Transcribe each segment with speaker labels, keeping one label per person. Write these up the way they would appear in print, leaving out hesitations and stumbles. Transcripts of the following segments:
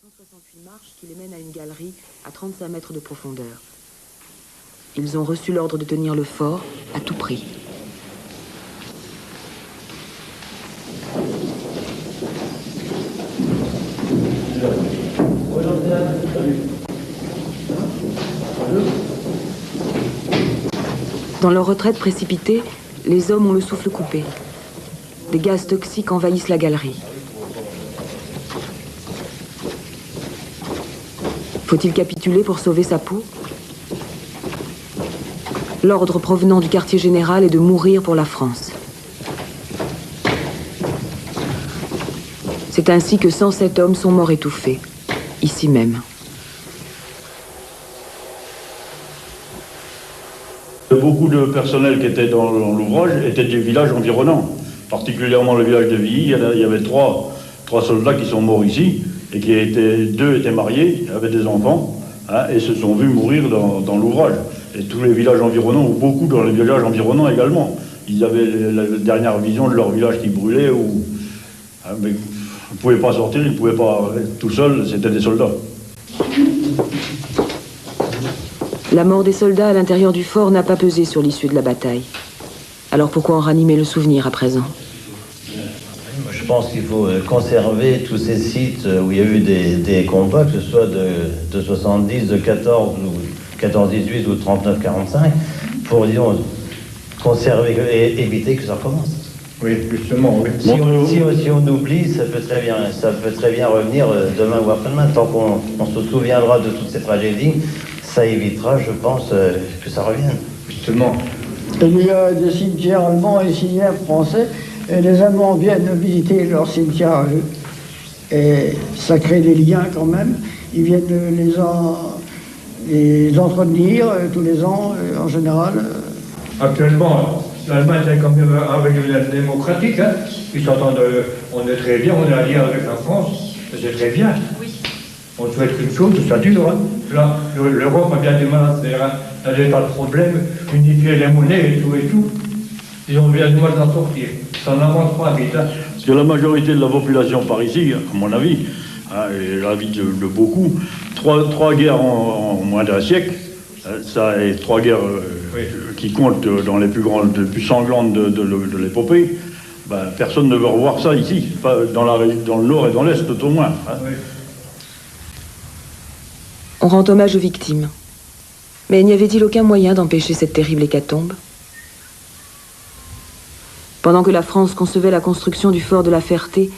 Speaker 1: 168 marches qui les mènent à une galerie à 35 mètres de profondeur. Ils ont reçu l'ordre de tenir le fort à tout prix. Dans leur retraite précipitée, les hommes ont le souffle coupé. Des gaz toxiques envahissent la galerie. Faut-il capituler pour sauver sa peau? L'ordre provenant du quartier général est de mourir pour la France. C'est ainsi que 107 hommes sont morts étouffés, ici même.
Speaker 2: Beaucoup de personnel qui était dans l'ouvrage étaient des villages environnants, particulièrement le village de Villy. Il y avait trois soldats qui sont morts ici, et deux étaient mariés, avaient des enfants, hein, et se sont vus mourir dans l'ouvrage. Et tous les villages environnants, ou beaucoup dans les villages environnants également. Ils avaient la dernière vision de leur village qui brûlait, mais ils ne pouvaient pas sortir, ils ne pouvaient pas être tout seuls, c'était des soldats.
Speaker 1: La mort des soldats à l'intérieur du fort n'a pas pesé sur l'issue de la bataille. Alors pourquoi en ranimer le souvenir à présent?
Speaker 3: Je pense qu'il faut conserver tous ces sites où il y a eu des combats, que ce soit de 70, de 14 ou 14-18 ou 39-45, pour, disons, conserver et éviter que ça recommence.
Speaker 4: Oui, justement, oui.
Speaker 3: Si on oublie, ça peut très bien revenir demain ou après-demain. Tant qu'on se souviendra de toutes ces tragédies, ça évitera, je pense, que ça revienne.
Speaker 4: Justement.
Speaker 5: Il y a des cimetières allemands et des cimetières français, et les Allemands viennent visiter leurs cimetières à eux. Et ça crée des liens quand même. Ils viennent les entretenir tous les ans, en général.
Speaker 4: Actuellement, l'Allemagne est quand même un régional démocratique. Hein. Ils s'entendent, on est très bien, on est alliés avec la France, c'est très bien. Oui. On souhaite qu'une chose, ça dure. Hein. Là, l'Europe a bien du mal à faire. Hein. Elle n'a pas de problème, unifier les monnaies et tout. Ils ont bien du mal d'en sortir. Ça n'avance pas vite. Hein.
Speaker 2: Parce que la majorité de la population par ici, à mon avis, hein, et l'avis de beaucoup, trois guerres en moins d'un siècle, ça est trois guerres oui, qui comptent dans les plus grandes, les plus sanglantes de l'épopée. Ben, personne ne veut revoir ça ici, pas dans le nord et dans l'est tout au moins. Hein. Oui.
Speaker 1: On rend hommage aux victimes. Mais n'y avait-il aucun moyen d'empêcher cette terrible hécatombe? Pendant que la France concevait la construction du fort de la Ferté,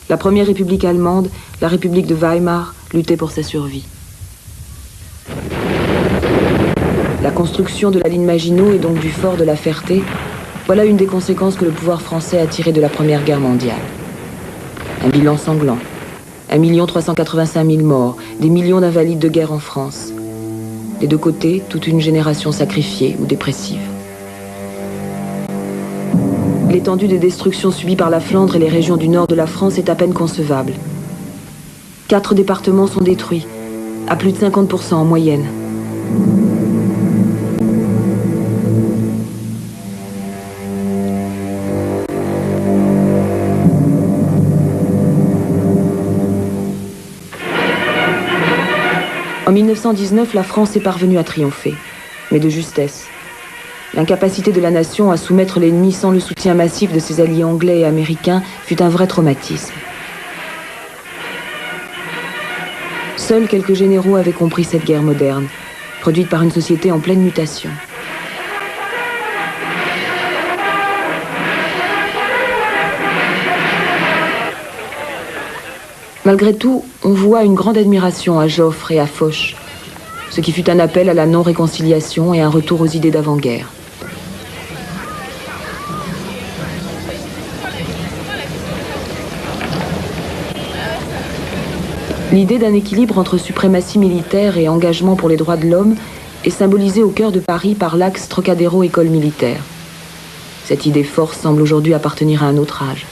Speaker 1: la première république allemande, la République de Weimar, luttait pour sa survie. La construction de la ligne Maginot et donc du fort de la Ferté, voilà une des conséquences que le pouvoir français a tirées de la Première Guerre mondiale. Un bilan sanglant. 1 385 000 morts, des millions d'invalides de guerre en France. Des deux côtés, toute une génération sacrifiée ou dépressive. L'étendue des destructions subies par la Flandre et les régions du nord de la France est à peine concevable. 4 départements sont détruits, à plus de 50% en moyenne. En 1919, la France est parvenue à triompher, mais de justesse. L'incapacité de la nation à soumettre l'ennemi sans le soutien massif de ses alliés anglais et américains fut un vrai traumatisme. Seuls quelques généraux avaient compris cette guerre moderne, produite par une société en pleine mutation. Malgré tout, on voua une grande admiration à Joffre et à Foch, ce qui fut un appel à la non-réconciliation et un retour aux idées d'avant-guerre. L'idée d'un équilibre entre suprématie militaire et engagement pour les droits de l'homme est symbolisée au cœur de Paris par l'axe Trocadéro-École militaire. Cette idée forte semble aujourd'hui appartenir à un autre âge.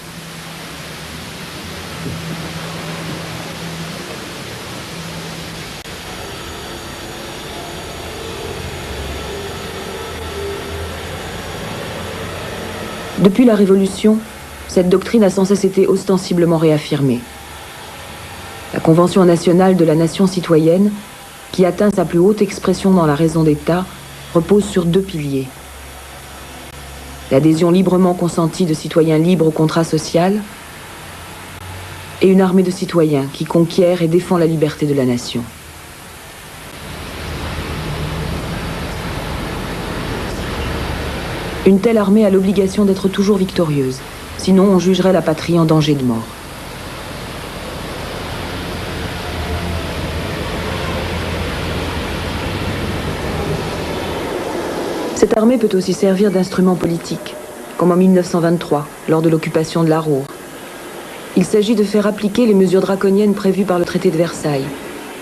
Speaker 1: Depuis la Révolution, cette doctrine a sans cesse été ostensiblement réaffirmée. La Convention nationale de la nation citoyenne, qui atteint sa plus haute expression dans la raison d'État, repose sur 2 piliers. L'adhésion librement consentie de citoyens libres au contrat social et une armée de citoyens qui conquiert et défend la liberté de la nation. Une telle armée a l'obligation d'être toujours victorieuse, sinon on jugerait la patrie en danger de mort. Cette armée peut aussi servir d'instrument politique, comme en 1923, lors de l'occupation de la Ruhr. Il s'agit de faire appliquer les mesures draconiennes prévues par le traité de Versailles,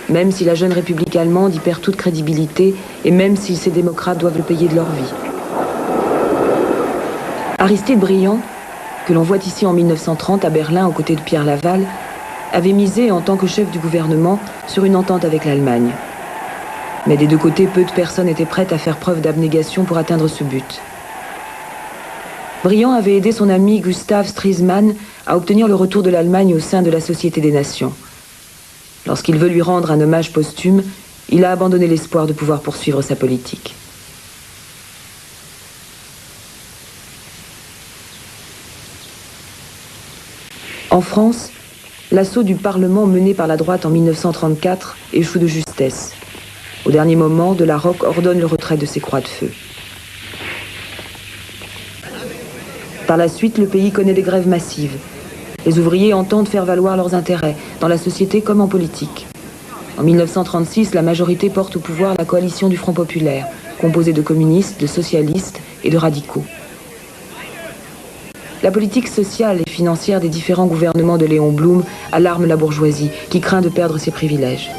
Speaker 1: même si la jeune République allemande y perd toute crédibilité et même si ces démocrates doivent le payer de leur vie. Aristide Briand, que l'on voit ici en 1930 à Berlin aux côtés de Pierre Laval, avait misé en tant que chef du gouvernement sur une entente avec l'Allemagne. Mais des 2 côtés, peu de personnes étaient prêtes à faire preuve d'abnégation pour atteindre ce but. Briand avait aidé son ami Gustav Stresemann à obtenir le retour de l'Allemagne au sein de la Société des Nations. Lorsqu'il veut lui rendre un hommage posthume, il a abandonné l'espoir de pouvoir poursuivre sa politique. En France, l'assaut du Parlement mené par la droite en 1934 échoue de justesse. Au dernier moment, de la Rocque ordonne le retrait de ses croix de feu. Par la suite, le pays connaît des grèves massives. Les ouvriers entendent faire valoir leurs intérêts, dans la société comme en politique. En 1936, la majorité porte au pouvoir la coalition du Front populaire, composée de communistes, de socialistes et de radicaux. La politique sociale et financière des différents gouvernements de Léon Blum alarme la bourgeoisie, qui craint de perdre ses privilèges.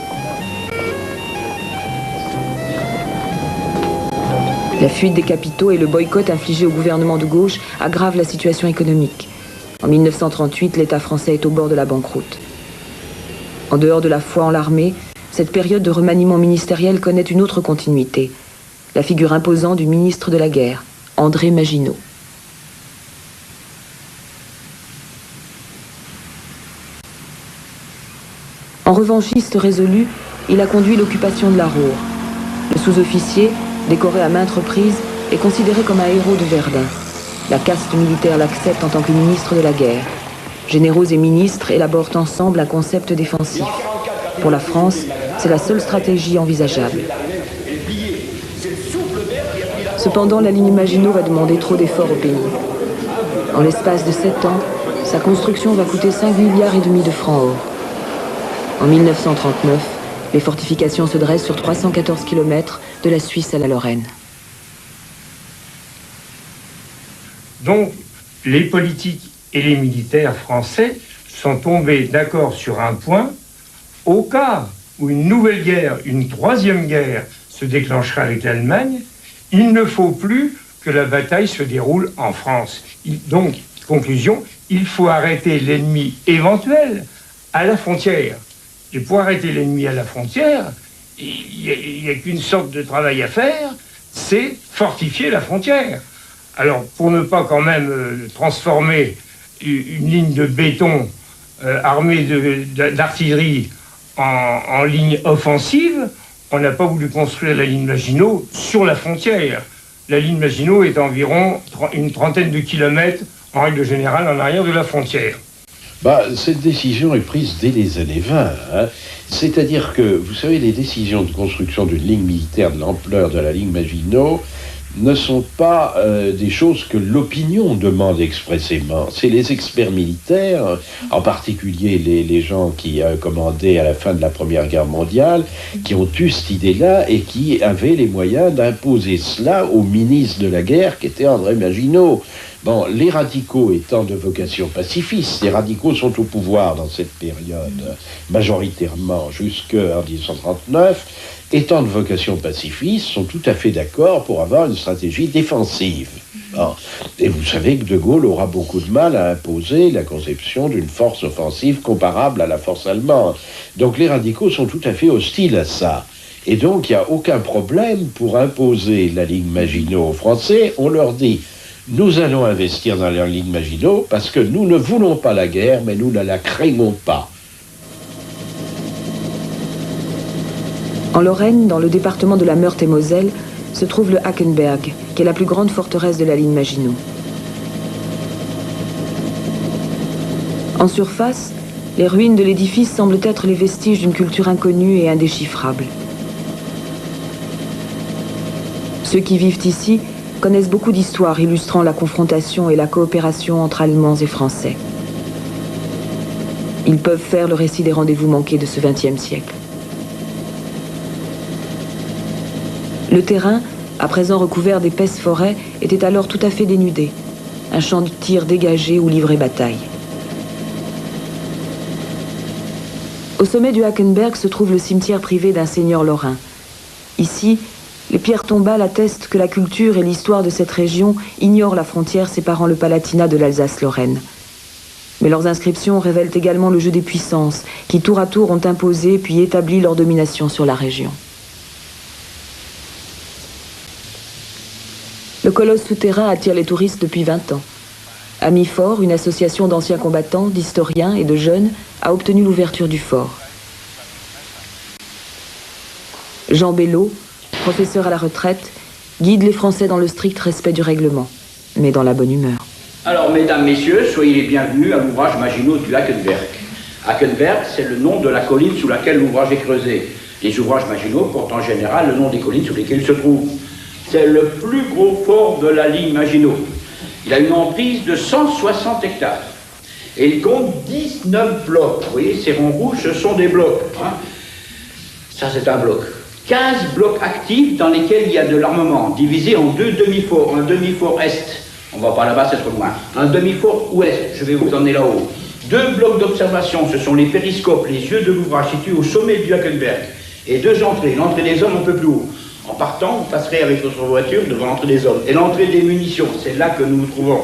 Speaker 1: La fuite des capitaux et le boycott infligé au gouvernement de gauche aggravent la situation économique. En 1938, l'État français est au bord de la banqueroute. En dehors de la foi en l'armée, cette période de remaniement ministériel connaît une autre continuité. La figure imposante du ministre de la Guerre, André Maginot. En revanchiste résolu, il a conduit l'occupation de la Ruhr. Le sous-officier, décoré à maintes reprises, est considéré comme un héros de Verdun. La caste militaire l'accepte en tant que ministre de la guerre. Généraux et ministres élaborent ensemble un concept défensif. Pour la France, c'est la seule stratégie envisageable. Cependant, la ligne Maginot va demander trop d'efforts au pays. En l'espace de 7 ans, sa construction va coûter 5,5 milliards de francs or. En 1939, les fortifications se dressent sur 314 km de la Suisse à la Lorraine.
Speaker 6: Donc, les politiques et les militaires français sont tombés d'accord sur un point. Au cas où une nouvelle guerre, une 3e guerre, se déclenchera avec l'Allemagne, il ne faut plus que la bataille se déroule en France. Donc, conclusion, il faut arrêter l'ennemi éventuel à la frontière. Et pour arrêter l'ennemi à la frontière, il n'y a qu'une sorte de travail à faire, c'est fortifier la frontière. Alors, pour ne pas quand même transformer une ligne de béton armée d'artillerie en ligne offensive, on n'a pas voulu construire la ligne Maginot sur la frontière. La ligne Maginot est environ une trentaine de kilomètres, en règle générale, en arrière de la frontière.
Speaker 7: Cette décision est prise dès les années 20. C'est-à-dire que, vous savez, les décisions de construction d'une ligne militaire de l'ampleur de la ligne Maginot ne sont pas des choses que l'opinion demande expressément. C'est les experts militaires, en particulier les gens qui commandaient à la fin de la Première Guerre mondiale, qui ont eu cette idée-là et qui avaient les moyens d'imposer cela au ministre de la guerre, qui était André Maginot. Bon, les radicaux étant de vocation pacifiste, les radicaux sont au pouvoir dans cette période, majoritairement jusqu'en 1939, étant de vocation pacifiste, sont tout à fait d'accord pour avoir une stratégie défensive. Bon. Et vous savez que De Gaulle aura beaucoup de mal à imposer la conception d'une force offensive comparable à la force allemande. Donc les radicaux sont tout à fait hostiles à ça. Et donc il n'y a aucun problème pour imposer la ligne Maginot aux Français. On leur dit: nous allons investir dans la ligne Maginot parce que nous ne voulons pas la guerre, mais nous ne la craignons pas.
Speaker 1: En Lorraine, dans le département de la Meurthe-et-Moselle, se trouve le Hackenberg, qui est la plus grande forteresse de la ligne Maginot. En surface, les ruines de l'édifice semblent être les vestiges d'une culture inconnue et indéchiffrable. Ceux qui vivent ici connaissent beaucoup d'histoires illustrant la confrontation et la coopération entre Allemands et Français. Ils peuvent faire le récit des rendez-vous manqués de ce XXe siècle. Le terrain, à présent recouvert d'épaisses forêts, était alors tout à fait dénudé. Un champ de tir dégagé où livrer bataille. Au sommet du Hackenberg se trouve le cimetière privé d'un seigneur lorrain. Ici, les pierres tombales attestent que la culture et l'histoire de cette région ignorent la frontière séparant le Palatinat de l'Alsace-Lorraine. Mais leurs inscriptions révèlent également le jeu des puissances qui, tour à tour, ont imposé puis établi leur domination sur la région. Le colosse souterrain attire les touristes depuis 20 ans. Amis Fort, une association d'anciens combattants, d'historiens et de jeunes, a obtenu l'ouverture du fort. Jean Bello, professeur à la retraite, guide les Français dans le strict respect du règlement, mais dans la bonne humeur.
Speaker 8: Alors, mesdames, messieurs, soyez les bienvenus à l'ouvrage Maginot du Hackenberg. Hackenberg, c'est le nom de la colline sous laquelle l'ouvrage est creusé. Les ouvrages Maginot portent en général le nom des collines sur lesquelles ils se trouvent. C'est le plus gros fort de la ligne Maginot. Il a une emprise de 160 hectares. Et il compte 19 blocs. Vous voyez, ces ronds rouges, ce sont des blocs. Hein. Ça, c'est un bloc. 15 blocs actifs dans lesquels il y a de l'armement, divisé en 2 demi-forts. Un demi-fort est, on va pas là-bas, c'est trop loin. Un demi-fort ouest, je vais vous emmener là-haut. 2 blocs d'observation, ce sont les périscopes, les yeux de l'ouvrage situés au sommet du Hackenberg. Et 2 entrées, l'entrée des hommes un peu plus haut. En partant, vous passerez avec votre voiture devant l'entrée des hommes. Et l'entrée des munitions, c'est là que nous nous trouvons.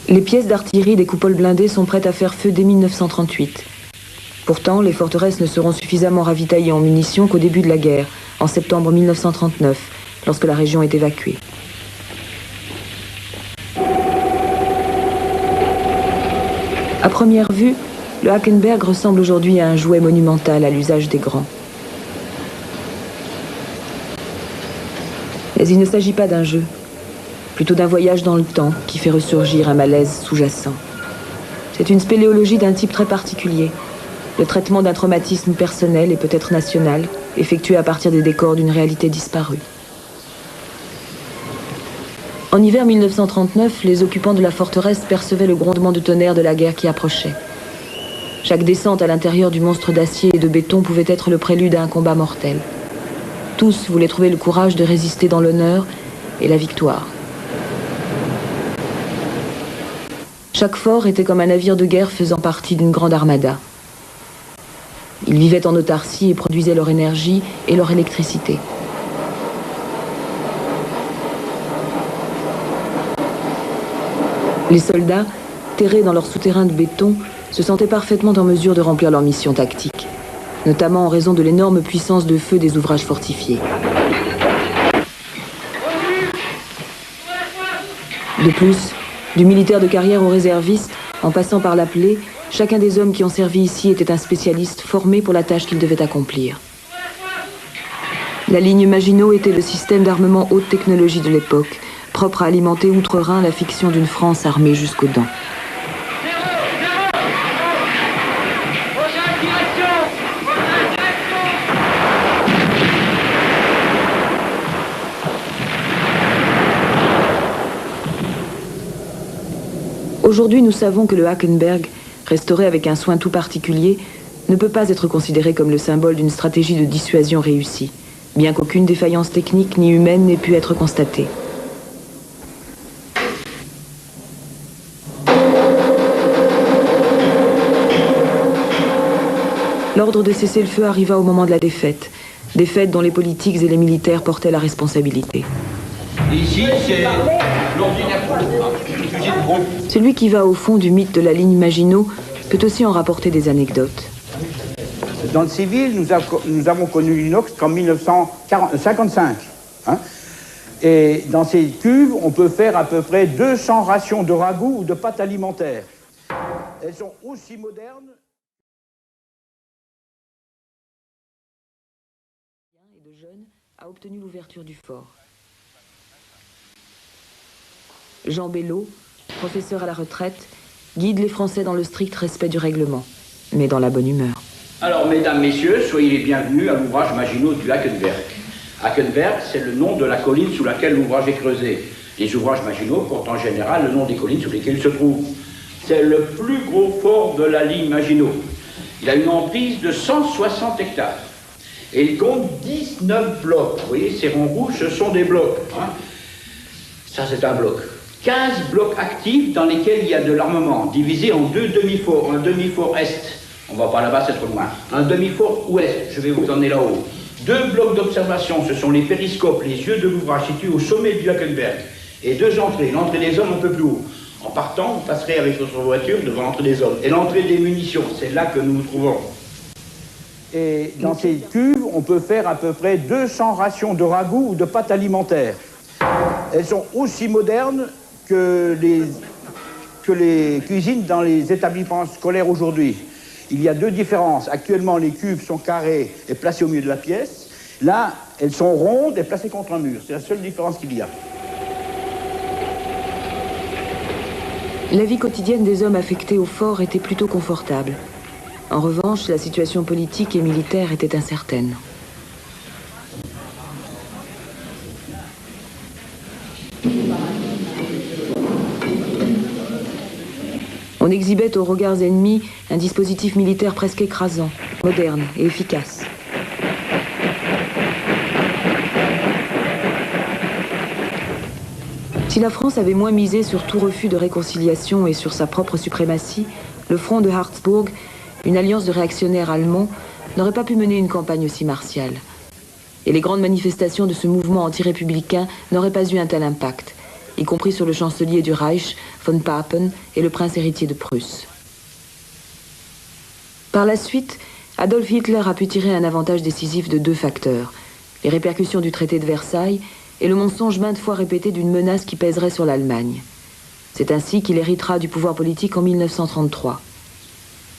Speaker 1: Les pièces d'artillerie des coupoles blindées sont prêtes à faire feu dès 1938. Pourtant, les forteresses ne seront suffisamment ravitaillées en munitions qu'au début de la guerre, en septembre 1939, lorsque la région est évacuée. À première vue, le Hackenberg ressemble aujourd'hui à un jouet monumental à l'usage des grands. Mais il ne s'agit pas d'un jeu, plutôt d'un voyage dans le temps qui fait ressurgir un malaise sous-jacent. C'est une spéléologie d'un type très particulier, le traitement d'un traumatisme personnel et peut-être national, effectué à partir des décors d'une réalité disparue. En hiver 1939, les occupants de la forteresse percevaient le grondement de tonnerre de la guerre qui approchait. Chaque descente à l'intérieur du monstre d'acier et de béton pouvait être le prélude à un combat mortel. Tous voulaient trouver le courage de résister dans l'honneur et la victoire. Chaque fort était comme un navire de guerre faisant partie d'une grande armada. Ils vivaient en autarcie et produisaient leur énergie et leur électricité. Les soldats, terrés dans leur souterrain de béton, se sentaient parfaitement en mesure de remplir leur mission tactique, notamment en raison de l'énorme puissance de feu des ouvrages fortifiés. De plus, du militaire de carrière au réserviste, en passant par l'appelé, chacun des hommes qui ont servi ici était un spécialiste formé pour la tâche qu'il devait accomplir. La ligne Maginot était le système d'armement haute technologie de l'époque, propre à alimenter outre-Rhin la fiction d'une France armée jusqu'aux dents. Aujourd'hui, nous savons que le Hackenberg, restauré avec un soin tout particulier, ne peut pas être considéré comme le symbole d'une stratégie de dissuasion réussie, bien qu'aucune défaillance technique ni humaine n'ait pu être constatée. L'ordre de cesser le feu arriva au moment de la défaite dont les politiques et les militaires portaient la responsabilité.
Speaker 8: Ici, c'est l'ordinaire fusil de groupe.
Speaker 1: Celui qui va au fond du mythe de la ligne Maginot peut aussi en rapporter des anecdotes.
Speaker 9: Dans le civil, nous avons connu l'inox qu'en 1955. Hein. Et dans ces cuves, on peut faire à peu près 200 rations de ragoût ou de pâtes alimentaires. Elles sont aussi modernes.
Speaker 1: de jeunes, a obtenu l'ouverture du fort. Jean Bello, professeur à la retraite, guide les Français dans le strict respect du règlement, mais dans la bonne humeur.
Speaker 8: Alors, mesdames, messieurs, soyez les bienvenus à l'ouvrage Maginot du Hackenberg. Hackenberg, c'est le nom de la colline sous laquelle l'ouvrage est creusé. Les ouvrages Maginot portent en général le nom des collines sur lesquelles ils se trouvent. C'est le plus gros fort de la ligne Maginot. Il a une emprise de 160 hectares. Et il compte 19 blocs. Vous voyez, ces ronds rouges, ce sont des blocs. Hein. Ça, c'est un bloc. 15 blocs actifs dans lesquels il y a de l'armement, divisé en deux demi-forts. Un demi-fort est, on va pas là-bas, c'est trop loin. Un demi-fort ouest, je vais vous emmener là-haut. 2 blocs d'observation, ce sont les périscopes, les yeux de l'ouvrage situés au sommet du Hackenberg. Et 2 entrées, l'entrée des hommes un peu plus haut. En partant, vous passerez avec votre voiture devant l'entrée des hommes. Et l'entrée des munitions, c'est là que nous nous trouvons.
Speaker 9: Et dans ces cuves, on peut faire à peu près 200 rations de ragoût ou de pâtes alimentaires. Elles sont aussi modernes que les cuisines dans les établissements scolaires aujourd'hui. Il y a 2 différences. Actuellement, les cuves sont carrées et placées au milieu de la pièce. Là, elles sont rondes et placées contre un mur. C'est la seule différence qu'il y a.
Speaker 1: La vie quotidienne des hommes affectés au fort était plutôt confortable. En revanche, la situation politique et militaire était incertaine. On exhibait aux regards ennemis un dispositif militaire presque écrasant, moderne et efficace. Si la France avait moins misé sur tout refus de réconciliation et sur sa propre suprématie, le front de Harzburg, une alliance de réactionnaires allemands, n'aurait pas pu mener une campagne aussi martiale. Et les grandes manifestations de ce mouvement anti-républicain n'auraient pas eu un tel impact, y compris sur le chancelier du Reich, von Papen, et le prince héritier de Prusse. Par la suite, Adolf Hitler a pu tirer un avantage décisif de 2 facteurs, les répercussions du traité de Versailles et le mensonge maintes fois répété d'une menace qui pèserait sur l'Allemagne. C'est ainsi qu'il héritera du pouvoir politique en 1933.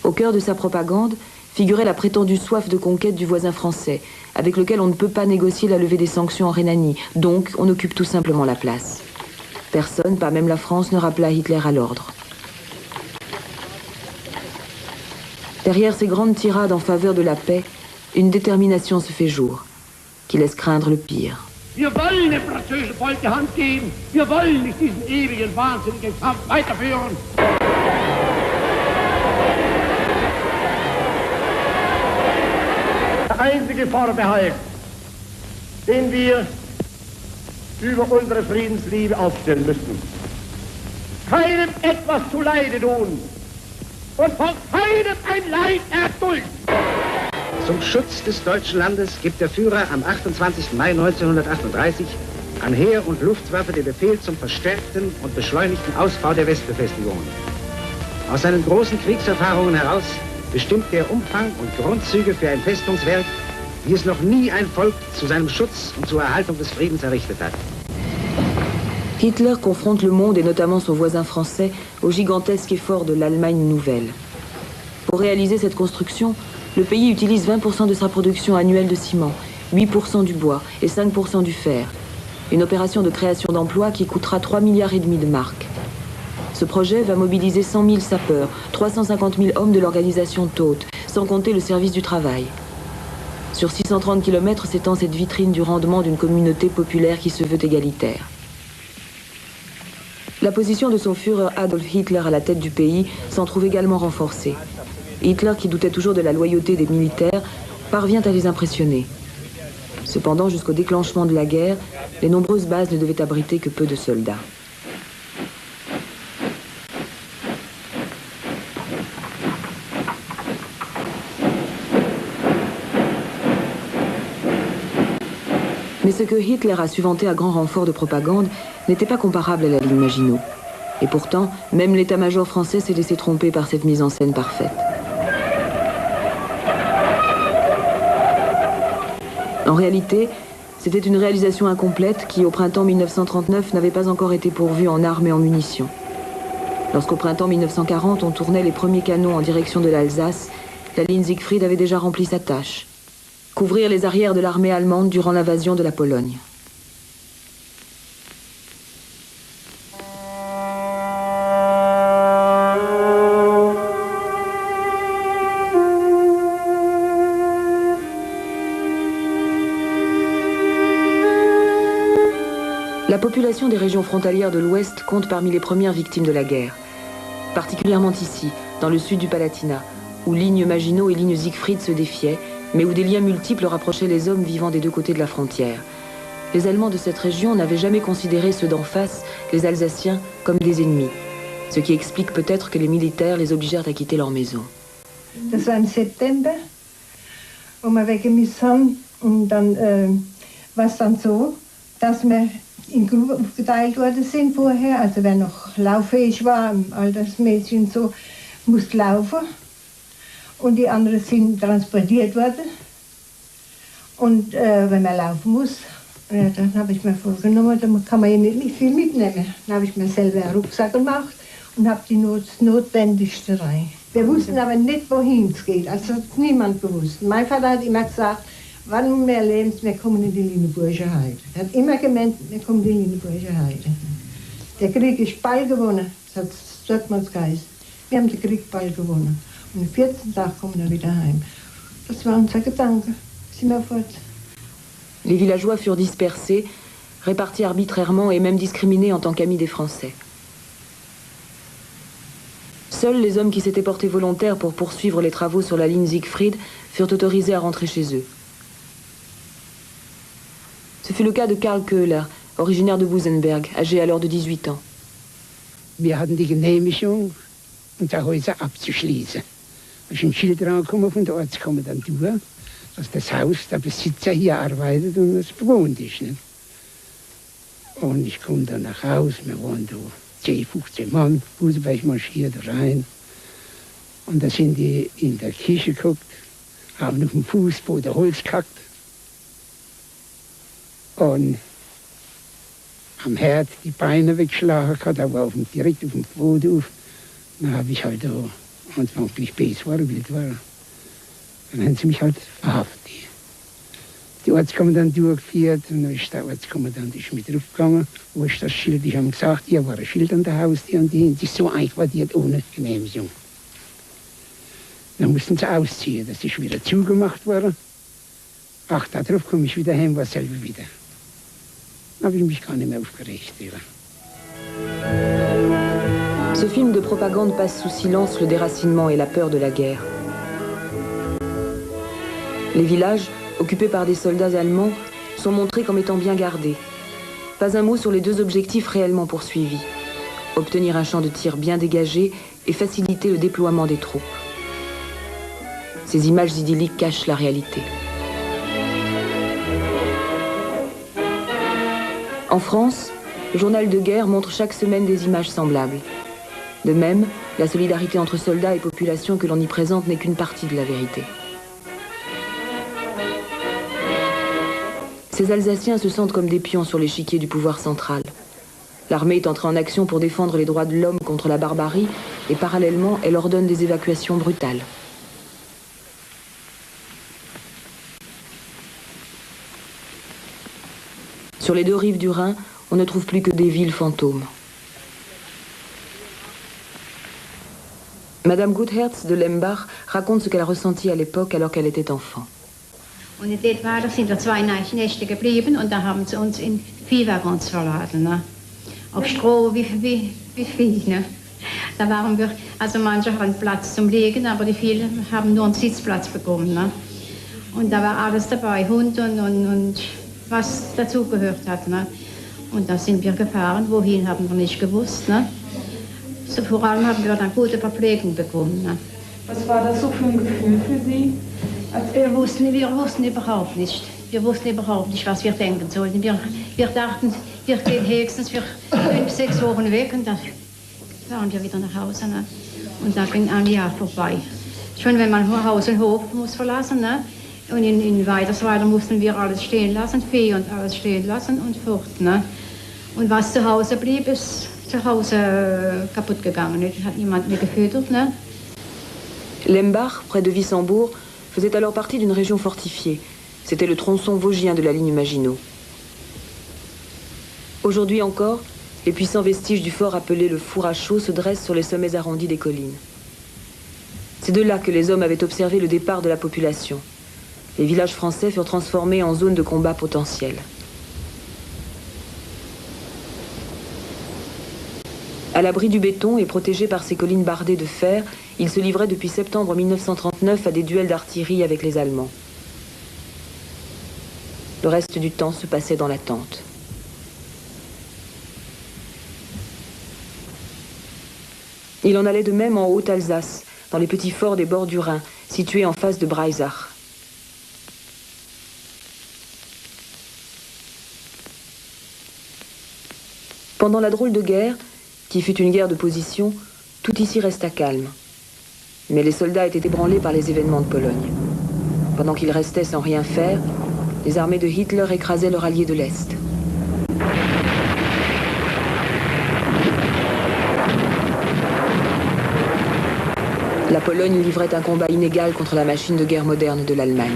Speaker 1: Au cœur de sa propagande figurait la prétendue soif de conquête du voisin français, avec lequel on ne peut pas négocier la levée des sanctions en Rhénanie, donc on occupe tout simplement la place. Personne, pas même la France, ne rappela Hitler à l'ordre. Derrière ces grandes tirades en faveur de la paix, une détermination se fait jour, qui laisse craindre le pire.
Speaker 10: Wir wollen dem französischen Volk die Hand geben. Wir wollen nicht diesen ewigen, wahnsinnigen Kampf weiterführen. Der einzige Vorbehalt, den wir über unsere Friedensliebe aufstellen müssen. Keinem etwas zu Leide tun und von keinem ein Leid erdulden.
Speaker 11: Zum Schutz des deutschen Landes gibt der Führer am 28. Mai 1938 an Heer und Luftwaffe den Befehl zum verstärkten und beschleunigten Ausbau der Westbefestigungen. Aus seinen großen Kriegserfahrungen heraus bestimmt der Umfang und Grundzüge für ein Festungswerk, wie es noch nie ein Volk zu seinem Schutz und zur Erhaltung des Friedens errichtet hat.
Speaker 1: Hitler confronte le monde et notamment son voisin français au gigantesque effort de l'Allemagne nouvelle. Pour réaliser cette construction, le pays utilise 20% de sa production annuelle de ciment, 8% du bois et 5% du fer. Une opération de création d'emplois qui coûtera 3,5 milliards de marks. Ce projet va mobiliser 100 000 sapeurs, 350 000 hommes de l'organisation Todt, sans compter le service du travail. Sur 630 km s'étend cette vitrine du rendement d'une communauté populaire qui se veut égalitaire. La position de son Führer Adolf Hitler à la tête du pays s'en trouve également renforcée. Hitler, qui doutait toujours de la loyauté des militaires, parvient à les impressionner. Cependant, jusqu'au déclenchement de la guerre, les nombreuses bases ne devaient abriter que peu de soldats. Mais ce que Hitler a su vanter à grand renfort de propagande n'était pas comparable à la ligne Maginot. Et pourtant, même l'état-major français s'est laissé tromper par cette mise en scène parfaite. En réalité, c'était une réalisation incomplète qui, au printemps 1939, n'avait pas encore été pourvue en armes et en munitions. Lorsqu'au printemps 1940, on tournait les premiers canons en direction de l'Alsace, la ligne Siegfried avait déjà rempli sa tâche. Couvrir les arrières de l'armée allemande durant l'invasion de la Pologne. La population des régions frontalières de l'Ouest compte parmi les premières victimes de la guerre. Particulièrement ici, dans le sud du Palatinat, où ligne Maginot et ligne Siegfried se défiaient, mais où des liens multiples rapprochaient les hommes vivant des deux côtés de la frontière. Les Allemands de cette région n'avaient jamais considéré ceux d'en face, les Alsaciens, comme des ennemis, ce qui explique peut-être que les militaires les obligèrent à quitter leur maison.
Speaker 12: Das war im September, wo wir weggemisst haben, und dann war es dann so, dass wir in Gruppen aufgeteilt worden sind vorher, also wer noch lauffähig war, Altersmädchen und so, musste laufen. Und die anderen sind transportiert worden. Und wenn man laufen muss, dann habe ich mir vorgenommen, dann kann man ja nicht viel mitnehmen. Dann habe ich mir selber einen Rucksack gemacht und habe die Notwendigste rein. Wir wussten aber nicht, wohin es geht, also hat niemand gewusst. Mein Vater hat immer gesagt, wann wir leben, wir kommen in die Lüneburger Heide. Er hat immer gemeint, wir kommen in die Lüneburger Heide. Der Krieg ist bald gewonnen, das hat Stockmanns Geist. Wir haben den Krieg bald gewonnen. Und am 14. Tag kommen wir wieder heim. Das war unser Gedanke. Sind wir fort.
Speaker 1: Les villageois furent dispersés, répartis arbitrairement et même discriminés en tant qu'amis des Français. Seuls les hommes qui s'étaient portés volontaires pour poursuivre les travaux sur la ligne Siegfried furent autorisés à rentrer chez eux. Ce fut le cas de Karl Köhler, originaire de Busenberg, âgé alors de 18 ans.
Speaker 13: Wir hatten die Genehmigung, unser Häuser abzuschließen. Da ist ein Schild rangekommen von der Ortskommandantur, dass das Haus der Besitzer hier arbeitet und es bewohnt ist. Nicht? Und ich komme dann nach Hause, wir waren da 10, 15 Mann, Busenberg marschiert rein. Und da sind die in der Küche geguckt, haben auf dem Fußboden Holz gehackt. Und am Herd die Beine weggeschlagen gehabt, aber direkt auf dem Boden auf. Dann habe ich halt auch, und wenn ich böse war, wild war, dann haben sie mich halt verhaftet. Die Ortskommandantur geführt und dann ist der Ortskommandant mit draufgegangen, wo ist das Schild? Ich habe gesagt, hier war ein Schild an der Haustür und die ist so einquartiert ohne Genehmigung. Dann mussten sie ausziehen, das ist wieder zugemacht worden. Ach, darauf komme ich wieder heim, war selber wieder. Dann habe ich mich gar nicht mehr aufgeregt.
Speaker 1: Ce film de propagande passe sous silence le déracinement et la peur de la guerre. Les villages, occupés par des soldats allemands, sont montrés comme étant bien gardés. Pas un mot sur les deux objectifs réellement poursuivis. Obtenir un champ de tir bien dégagé et faciliter le déploiement des troupes. Ces images idylliques cachent la réalité. En France, le journal de guerre montre chaque semaine des images semblables. De même, la solidarité entre soldats et population que l'on y présente n'est qu'une partie de la vérité. Ces Alsaciens se sentent comme des pions sur l'échiquier du pouvoir central. L'armée est entrée en action pour défendre les droits de l'homme contre la barbarie et parallèlement, elle ordonne des évacuations brutales. Sur les deux rives du Rhin, on ne trouve plus que des villes fantômes. Madame Gutherz de Lembach raconte ce qu'elle a ressenti à l'époque alors qu'elle était enfant.
Speaker 14: Und in Detweiler sind wir 2 Nächte geblieben und da haben sie uns in Viehwaggons verladen. Ne? Auf Stroh wie Vieh. Ne? Da waren wir, also manche hatten Platz zum Liegen, aber die vielen haben nur einen Sitzplatz bekommen. Ne? Und da war alles dabei, Hund und was dazugehört hat. Ne? Und da sind wir gefahren, wohin haben wir nicht gewusst. Ne? So, vor allem haben wir dann gute Verpflegung bekommen. Ne?
Speaker 15: Was war das so für ein Gefühl für Sie?
Speaker 14: Wir wussten überhaupt nicht. Wir wussten überhaupt nicht, was wir denken sollten. Wir dachten, wir gehen höchstens für 5, 6 Wochen weg und dann fahren wir wieder nach Hause. Ne? Und da ging ein Jahr vorbei. Schon wenn man Haus und Hof muss verlassen, ne? Und in Weidersweiler mussten wir alles stehen lassen, Vieh und alles stehen lassen und fort. Ne? Und was zu Hause blieb, ist zu Hause kaputt gegangen. Ne? Hat niemand mehr gefüttert. Ne?
Speaker 1: Lembach, près de Wissembourg, faisait alors partie d'une région fortifiée, C'était le tronçon vosgien de la ligne Maginot. Aujourd'hui encore, les puissants vestiges du fort appelé le four à chaux se dressent sur les sommets arrondis des collines. C'est de là que les hommes avaient observé le départ de la population. Les villages français furent transformés en zones de combat potentielles. À l'abri du béton et protégés par ces collines bardées de fer, ils se livraient depuis septembre 1939 à des duels d'artillerie avec les Allemands. Le reste du temps se passait dans l'attente. Il en allait de même en Haute-Alsace, dans les petits forts des bords du Rhin, situés en face de Breisach. Pendant la drôle de guerre, qui fut une guerre de position, tout ici resta calme. Mais les soldats étaient ébranlés par les événements de Pologne. Pendant qu'ils restaient sans rien faire, les armées de Hitler écrasaient leurs alliés de l'Est. La Pologne livrait un combat inégal contre la machine de guerre moderne de l'Allemagne.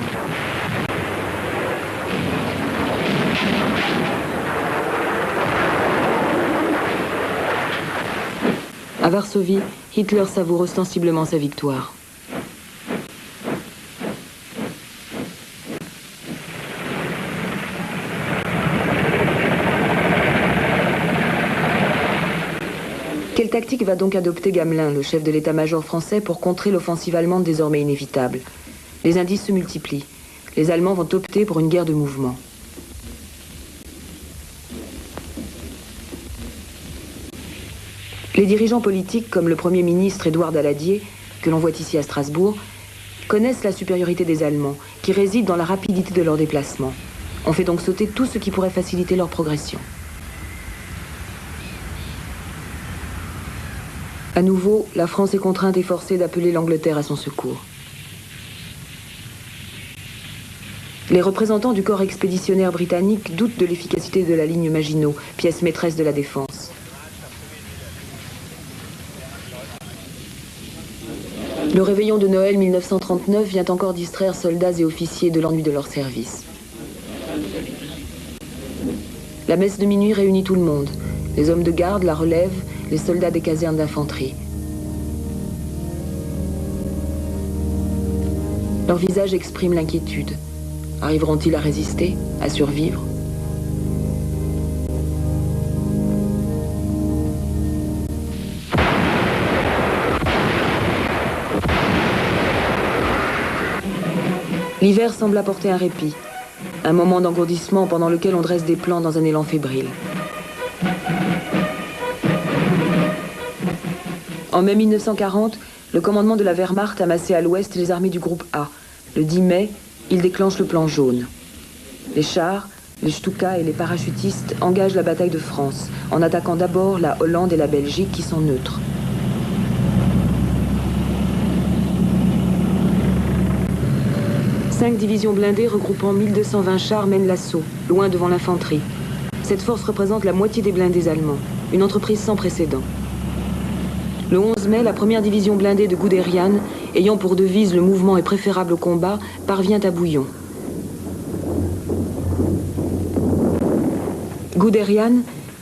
Speaker 1: À Varsovie, Hitler savoure ostensiblement sa victoire. Quelle tactique va donc adopter Gamelin, le chef de l'état-major français, pour contrer l'offensive allemande désormais inévitable? Les indices se multiplient. Les Allemands vont opter pour une guerre de mouvement. Les dirigeants politiques, comme le Premier ministre Édouard Daladier, que l'on voit ici à Strasbourg, connaissent la supériorité des Allemands, qui réside dans la rapidité de leurs déplacements. On fait donc sauter tout ce qui pourrait faciliter leur progression. À nouveau, la France est contrainte et forcée d'appeler l'Angleterre à son secours. Les représentants du corps expéditionnaire britannique doutent de l'efficacité de la ligne Maginot, pièce maîtresse de la défense. Le réveillon de Noël 1939 vient encore distraire soldats et officiers de l'ennui de leur service. La messe de minuit réunit tout le monde. Les hommes de garde, la relève, les soldats des casernes d'infanterie. Leurs visages expriment l'inquiétude. Arriveront-ils à résister, à survivre ? L'hiver semble apporter un répit, un moment d'engourdissement pendant lequel on dresse des plans dans un élan fébrile. En mai 1940, le commandement de la Wehrmacht amassait à l'ouest les armées du groupe A. Le 10 mai, il déclenche le plan jaune. Les chars, les Stuka et les parachutistes engagent la bataille de France, en attaquant d'abord la Hollande et la Belgique qui sont neutres. Cinq divisions blindées regroupant 1220 chars mènent l'assaut, loin devant l'infanterie. Cette force représente la moitié des blindés allemands, une entreprise sans précédent. Le 11 mai, la première division blindée de Guderian, ayant pour devise « Le mouvement est préférable au combat », parvient à Bouillon. Guderian,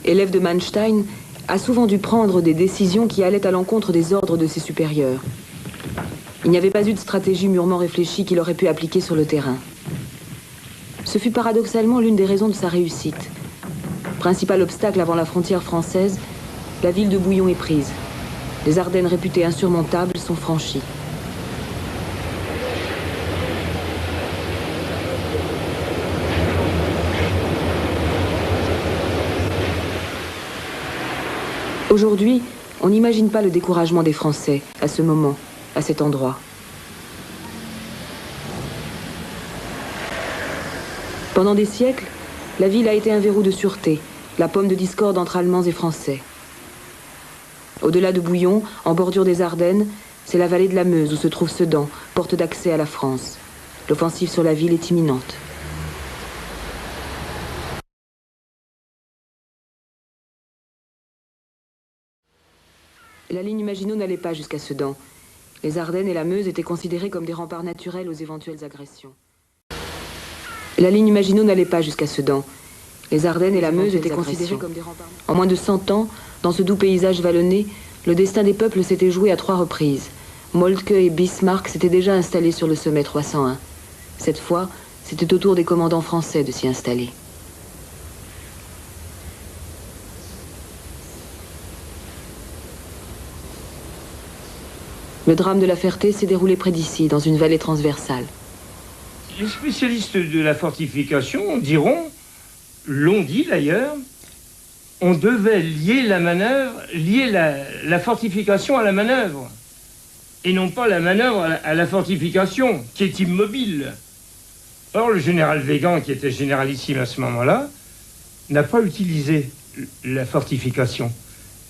Speaker 1: élève de Manstein, a souvent dû prendre des décisions qui allaient à l'encontre des ordres de ses supérieurs. Il n'y avait pas eu de stratégie mûrement réfléchie qu'il aurait pu appliquer sur le terrain. Ce fut paradoxalement l'une des raisons de sa réussite. Principal obstacle avant la frontière française, la ville de Bouillon est prise. Les Ardennes réputées insurmontables sont franchies. Aujourd'hui, on n'imagine pas le découragement des Français à ce moment, à cet endroit. Pendant des siècles, la ville a été un verrou de sûreté, la pomme de discorde entre Allemands et Français. Au-delà de Bouillon, en bordure des Ardennes, c'est la vallée de la Meuse où se trouve Sedan, porte d'accès à la France. L'offensive sur la ville est imminente. La ligne Maginot n'allait pas jusqu'à Sedan. Les Ardennes et la Meuse étaient considérées comme des remparts naturels aux éventuelles agressions. La ligne Maginot n'allait pas jusqu'à Sedan. Les Ardennes et la Meuse étaient considérées comme des remparts. En moins de 100 ans, dans ce doux paysage vallonné, le destin des peuples s'était joué à 3 reprises. Moltke et Bismarck s'étaient déjà installés sur le sommet 301. Cette fois, c'était au tour des commandants français de s'y installer. Le drame de la Ferté s'est déroulé près d'ici, dans une vallée transversale.
Speaker 6: Les spécialistes de la fortification diront, l'ont dit d'ailleurs, on devait lier la manœuvre, lier la fortification à la manœuvre, et non pas la manœuvre à la fortification, qui est immobile. Or, le général Weygand, qui était généralissime à ce moment-là, n'a pas utilisé la fortification.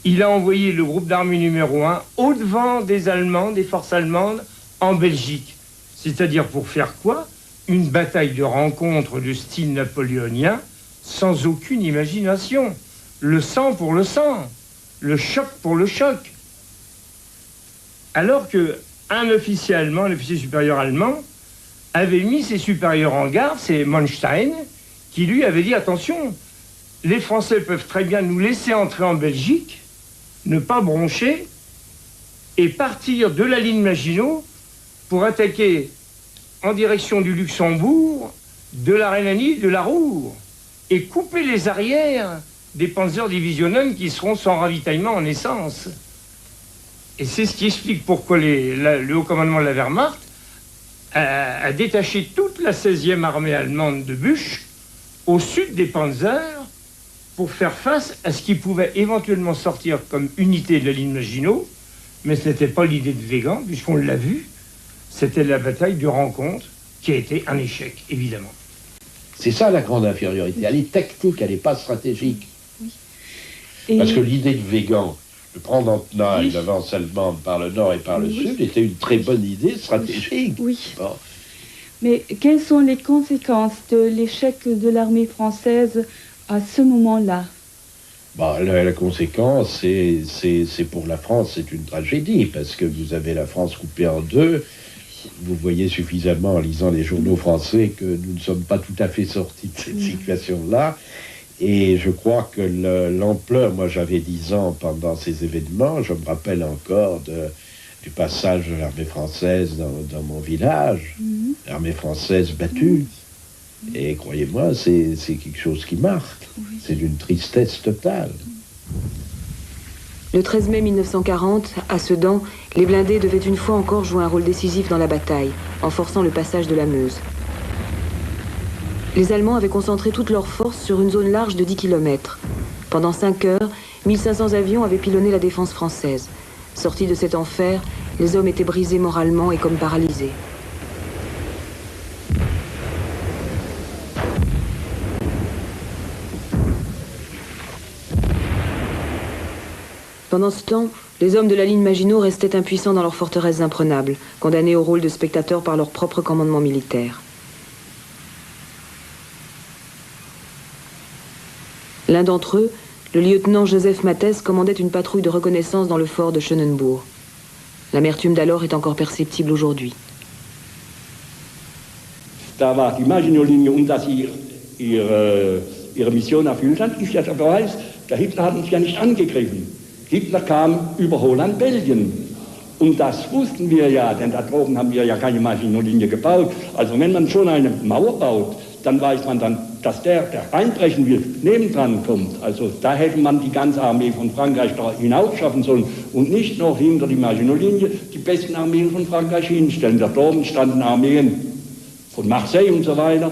Speaker 6: Il a envoyé le groupe d'armée numéro 1 au-devant des Allemands, des forces allemandes, en Belgique. C'est-à-dire pour faire quoi? Une bataille de rencontre de style napoléonien, sans aucune imagination. Le sang pour le sang, le choc pour le choc. Alors qu'un officier allemand, un officier supérieur allemand, avait mis ses supérieurs en garde, c'est Manstein, qui lui avait dit, attention, les Français peuvent très bien nous laisser entrer en Belgique, ne pas broncher, et partir de la ligne Maginot pour attaquer en direction du Luxembourg, de la Rhénanie, de la Ruhr, et couper les arrières des Panzerdivisionen qui seront sans ravitaillement en essence. Et c'est ce qui explique pourquoi le haut commandement de la Wehrmacht a détaché toute la 16e armée allemande de Buch au sud des Panzers pour faire face à ce qui pouvait éventuellement sortir comme unité de la ligne Maginot, mais ce n'était pas l'idée de Weygand, puisqu'on l'a vu, c'était la bataille de rencontre qui a été un échec, évidemment.
Speaker 7: C'est ça la grande infériorité. Elle est tactique, elle n'est pas stratégique.
Speaker 15: Et...
Speaker 7: Parce que l'idée de Weygand, de prendre en tenaille l'avance allemande par le nord et par le sud, était une très bonne idée stratégique.
Speaker 15: Oui.
Speaker 7: Bon.
Speaker 15: Mais quelles sont les conséquences de l'échec de l'armée française à ce moment-là?
Speaker 7: Bon, la conséquence, c'est pour la France, c'est une tragédie, parce que vous avez la France coupée en deux. Vous voyez suffisamment en lisant les journaux français que nous ne sommes pas tout à fait sortis de cette situation-là. Et je crois que l'ampleur, moi j'avais 10 ans pendant ces événements, je me rappelle encore du passage de l'armée française dans mon village, l'armée française battue. Et croyez-moi, c'est quelque chose qui marque. C'est d'une tristesse totale.
Speaker 1: Le 13 mai 1940, à Sedan, les blindés devaient une fois encore jouer un rôle décisif dans la bataille, en forçant le passage de la Meuse. Les Allemands avaient concentré toutes leurs forces sur une zone large de 10 km. Pendant 5 heures, 1500 avions avaient pilonné la défense française. Sortis de cet enfer, les hommes étaient brisés moralement et comme paralysés. Pendant ce temps, les hommes de la ligne Maginot restaient impuissants dans leurs forteresses imprenables, condamnés au rôle de spectateurs par leur propre commandement militaire. L'un d'entre eux, le lieutenant Joseph Mathès, commandait une patrouille de reconnaissance dans le fort de Schönenbourg. L'amertume d'alors est encore perceptible aujourd'hui.
Speaker 16: Da war die Maginot-Linie, dass sie ihre Mission erfüllt hat, ist ja der Beweis, der Hitler hat uns ja nicht angegriffen. Hitler kam über Holland-Belgien. Und das wussten wir ja, denn da droben haben wir ja keine Maginot-Linie gebaut. Also wenn man schon eine Mauer baut, dann weiß man dann, dass der einbrechen will, nebendran kommt. Also da hätte man die ganze Armee von Frankreich da hinaufschaffen sollen und nicht noch hinter die Maginot-Linie die besten Armeen von Frankreich hinstellen. Da droben standen Armeen von Marseille und so weiter.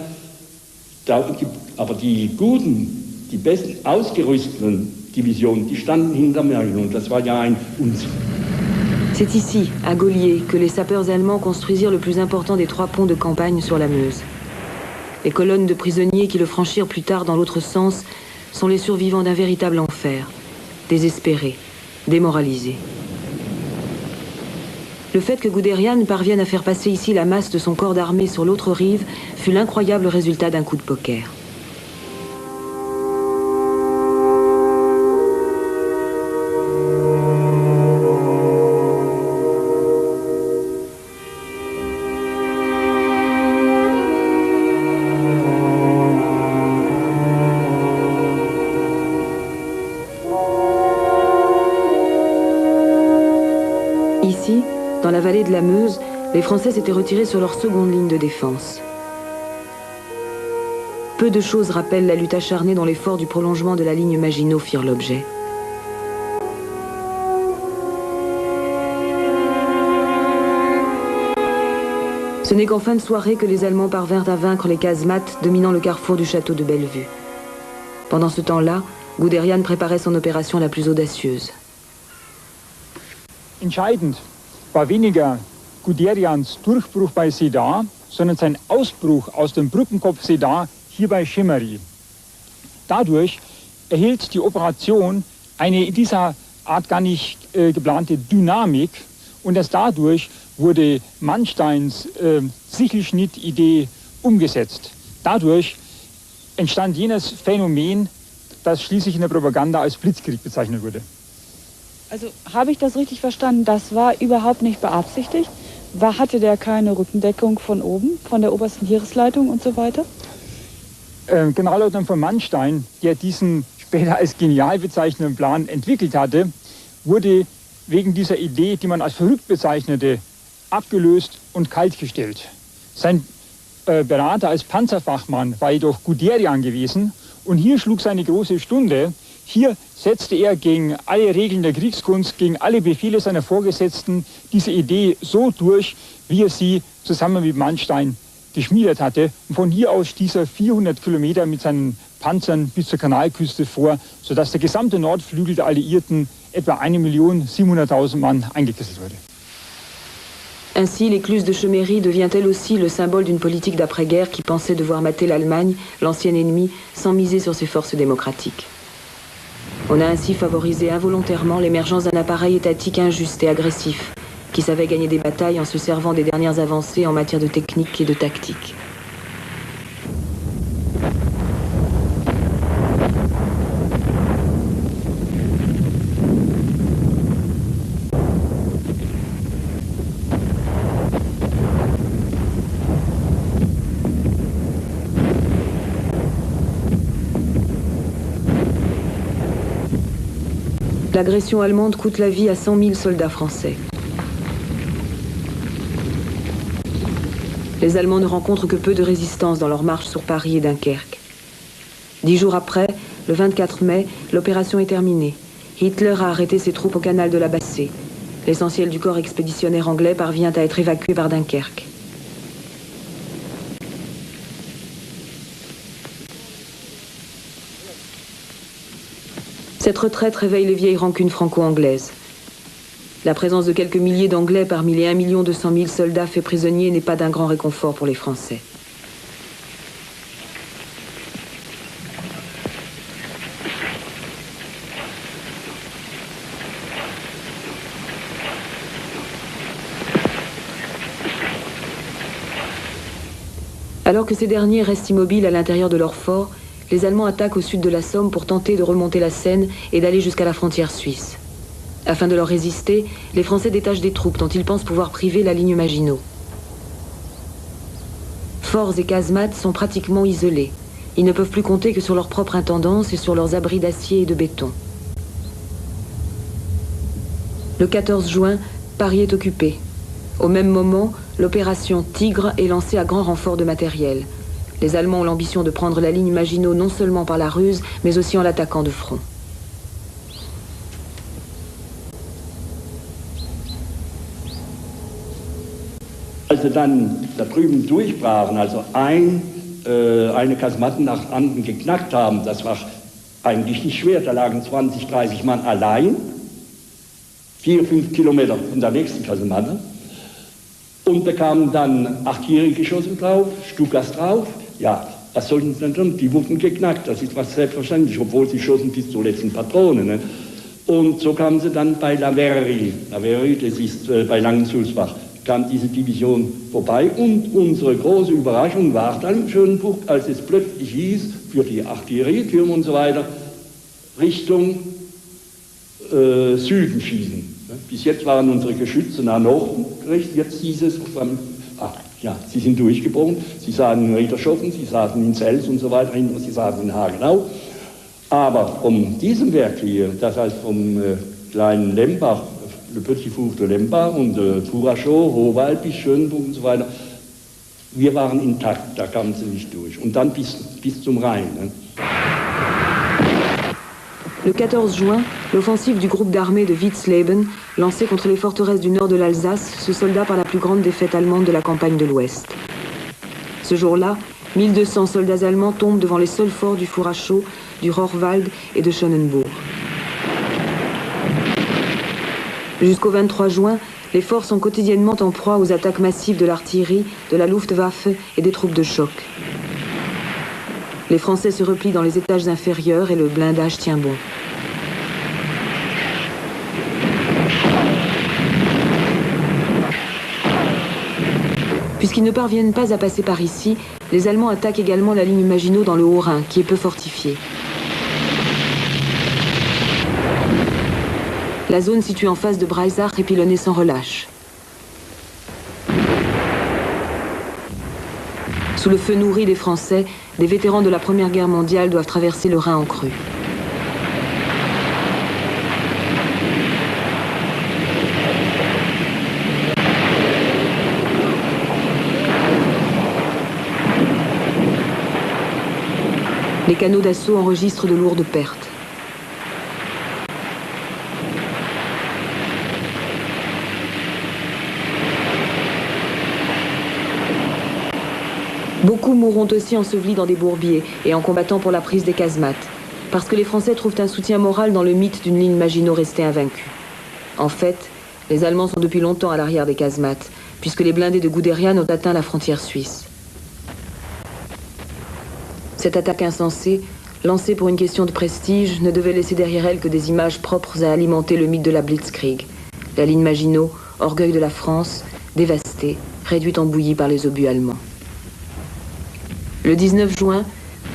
Speaker 16: Aber die guten, die besten ausgerüsteten Divisionen, die standen hinter Maginot. Das war ja ein Unsinn.
Speaker 1: C'est ici, à Gaulier, que les sapeurs allemands construisirent le plus important des 3 ponts de campagne sur la Meuse. Les colonnes de prisonniers qui le franchirent plus tard dans l'autre sens sont les survivants d'un véritable enfer, désespérés, démoralisés. Le fait que Guderian parvienne à faire passer ici la masse de son corps d'armée sur l'autre rive fut l'incroyable résultat d'un coup de poker. Ici, dans la vallée de la Meuse, les Français s'étaient retirés sur leur seconde ligne de défense. Peu de choses rappellent la lutte acharnée dont les forts du prolongement de la ligne Maginot firent l'objet. Ce n'est qu'en fin de soirée que les Allemands parvinrent à vaincre les casemates dominant le carrefour du château de Bellevue. Pendant ce temps-là, Guderian préparait son opération la plus audacieuse.
Speaker 17: Entscheidend war weniger Guderians Durchbruch bei Sedan, sondern sein Ausbruch aus dem Brückenkopf Sedan hier bei Chemeri. Dadurch erhielt die Operation eine in dieser Art gar nicht geplante Dynamik und erst dadurch wurde Mansteins Sichelschnittidee umgesetzt. Dadurch entstand jenes Phänomen, das schließlich in der Propaganda als Blitzkrieg bezeichnet wurde.
Speaker 15: Also habe ich das richtig verstanden? Das war überhaupt nicht beabsichtigt? Hatte der keine Rückendeckung von oben, von der obersten Heeresleitung und so weiter?
Speaker 17: Generalleutnant von Manstein, der diesen später als genial bezeichneten Plan entwickelt hatte, wurde wegen dieser Idee, die man als verrückt bezeichnete, abgelöst und kaltgestellt. Sein Berater als Panzerfachmann war jedoch Guderian gewesen und hier schlug seine große Stunde. Hier setzte er gegen alle Regeln der Kriegskunst, gegen alle Befehle seiner Vorgesetzten diese Idee so durch, wie er sie zusammen mit Manstein geschmiedet hatte. Und von hier aus stieß er 400 Kilometer mit seinen Panzern bis zur Kanalküste vor, sodass der gesamte Nordflügel der Alliierten, etwa 1.700.000 Mann, eingekesselt wurde.
Speaker 1: Ainsi, l'écluse de Chemeri devient elle aussi le symbole d'une politique d'après-guerre qui pensait devoir mater l'Allemagne, l'ancien ennemi, sans miser sur ses forces démocratiques. On a ainsi favorisé involontairement l'émergence d'un appareil étatique injuste et agressif, qui savait gagner des batailles en se servant des dernières avancées en matière de technique et de tactique. L'agression allemande coûte la vie à 100 000 soldats français. Les Allemands ne rencontrent que peu de résistance dans leur marche sur Paris et Dunkerque. 10 jours après, le 24 mai, l'opération est terminée. Hitler a arrêté ses troupes au canal de la Bassée. L'essentiel du corps expéditionnaire anglais parvient à être évacué par Dunkerque. Cette retraite réveille les vieilles rancunes franco-anglaises. La présence de quelques milliers d'Anglais parmi les 1 200 000 soldats faits prisonniers n'est pas d'un grand réconfort pour les Français. Alors que ces derniers restent immobiles à l'intérieur de leur fort, les Allemands attaquent au sud de la Somme pour tenter de remonter la Seine et d'aller jusqu'à la frontière suisse. Afin de leur résister, les Français détachent des troupes dont ils pensent pouvoir priver la ligne Maginot. Forts et casemates sont pratiquement isolés. Ils ne peuvent plus compter que sur leur propre intendance et sur leurs abris d'acier et de béton. Le 14 juin, Paris est occupé. Au même moment, l'opération Tigre est lancée à grand renfort de matériel. Les Allemands ont l'ambition de prendre la ligne Maginot non seulement par la ruse, mais aussi en l'attaquant de front.
Speaker 16: Als sie dann da drüben durchbrachen, also eine Kasematte nach anderen geknackt haben, das war eigentlich nicht schwer, da lagen 20, 30 Mann allein, 4, 5 Kilometer von der nächsten Kasematte und bekamen dann Artilleriegeschosse drauf, Stukas drauf. Ja, was sollten sie denn tun? Die wurden geknackt, das ist was selbstverständlich, obwohl sie schossen bis zur letzten Patrone. Ne? Und so kamen sie dann bei La Verrerie. La Verrerie, das ist bei Langensulzbach, kam diese Division vorbei und unsere große Überraschung war dann Schönbuch, als es plötzlich hieß, für die Artillerietürme und so weiter, Richtung Süden schießen. Bis jetzt waren unsere Geschütze nach Norden gerichtet, jetzt hieß es, ja, sie sind durchgebrochen, sie saßen in Riederschoffen, sie saßen in Zels und so weiter, sie saßen in Hagenau. Aber von diesem Werk hier, das heißt vom kleinen Lembach, Le Petit Four de Lemba und Furachow, Hohwald bis Schönburg und so weiter. Wir waren intakt, da kamen sie nicht durch. Und dann bis zum Rhein. Ne?
Speaker 1: Le 14 juin, l'offensive du groupe d'armée de Witzleben, lancée contre les forteresses du nord de l'Alsace, se solda par la plus grande défaite allemande de la campagne de l'Ouest. Ce jour-là, 1200 soldats allemands tombent devant les seuls forts du Furachow, du Rohrwald et de Schönenburg. Jusqu'au 23 juin, les forts sont quotidiennement en proie aux attaques massives de l'artillerie, de la Luftwaffe et des troupes de choc. Les Français se replient dans les étages inférieurs et le blindage tient bon. Puisqu'ils ne parviennent pas à passer par ici, les Allemands attaquent également la ligne Maginot dans le Haut-Rhin, qui est peu fortifiée. La zone située en face de Breisach est pilonnée sans relâche. Sous le feu nourri des Français, des vétérans de la Première Guerre mondiale doivent traverser le Rhin en crue. Les canaux d'assaut enregistrent de lourdes pertes. Beaucoup mourront aussi ensevelis dans des bourbiers et en combattant pour la prise des casemates, parce que les Français trouvent un soutien moral dans le mythe d'une ligne Maginot restée invaincue. En fait, les Allemands sont depuis longtemps à l'arrière des casemates, puisque les blindés de Guderian ont atteint la frontière suisse. Cette attaque insensée, lancée pour une question de prestige, ne devait laisser derrière elle que des images propres à alimenter le mythe de la Blitzkrieg. La ligne Maginot, orgueil de la France, dévastée, réduite en bouillie par les obus allemands. Le 19 juin,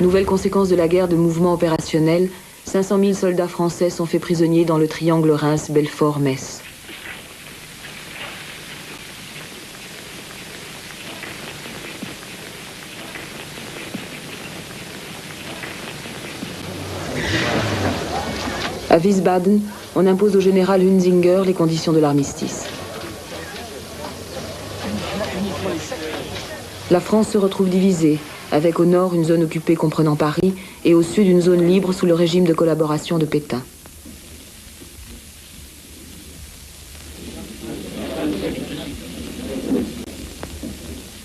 Speaker 1: nouvelle conséquence de la guerre de mouvement opérationnel, 500 000 soldats français sont faits prisonniers dans le triangle Reims-Belfort-Metz. À Wiesbaden, on impose au général Hunzinger les conditions de l'armistice. La France se retrouve divisée, avec au nord une zone occupée comprenant Paris et au sud une zone libre sous le régime de collaboration de Pétain.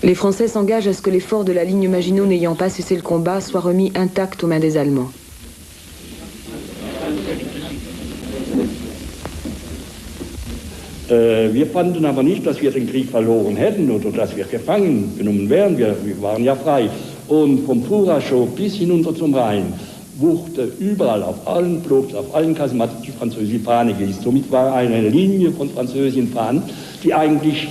Speaker 1: Les Français s'engagent à ce que les forts de la ligne Maginot n'ayant pas cessé le combat soient remis intacts aux mains des Allemands.
Speaker 16: Wir fanden aber nicht, dass wir den Krieg verloren hätten oder dass wir gefangen genommen wären. Wir waren ja frei. Und vom Furachow bis hinunter zum Rhein wurde überall, auf allen Blocks, auf allen Kasematten die französische Fahne gehisst. Somit war eine Linie von französischen Fahnen, die eigentlich